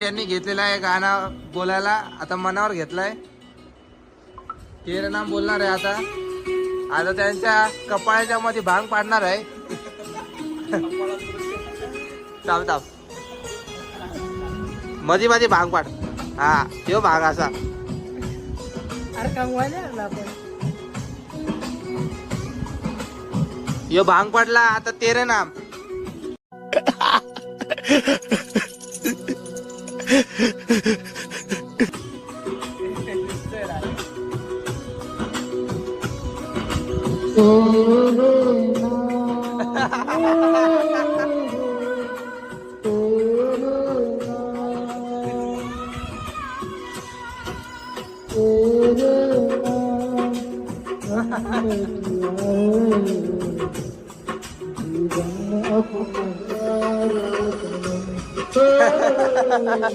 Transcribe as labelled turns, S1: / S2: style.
S1: त्यांनी घेतलेला आहे गाणं बोलायला, आता मनावर घेतलाय. तेरे नाम बोलणार आहे आता. आता त्यांच्या कपाळाच्या मध्ये भांग पाडणार आहे. थांब थांब, मध्ये मध्ये भांग पाड. हा तो भांग असा.
S2: अरे कंगवायला लागला आपण.
S1: यो भांग पडला आता. तेरे नाम.